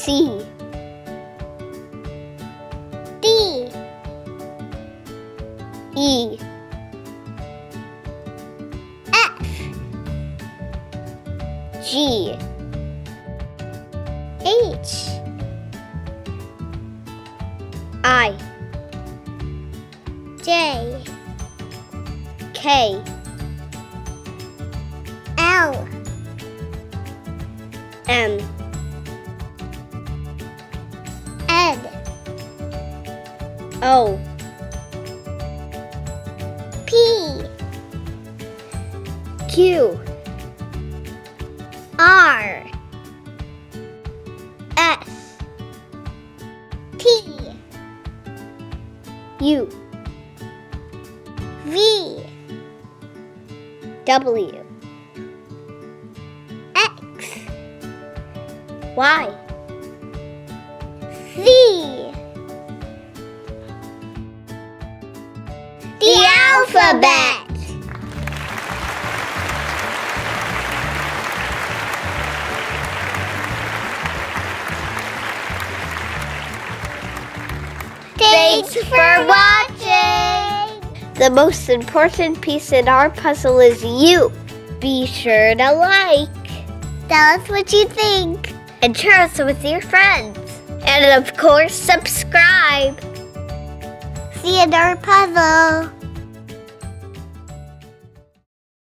C. D. E. F. G. H. I. J. K. L. M. N. O. P. Q. R. S. T. U. V. W. X. Y. Z. The alphabet. Thanks for watching! The most important piece in our puzzle is you. Be sure to like. Tell us what you think. And share us with your friends. And of course, subscribe. See you in our puzzle.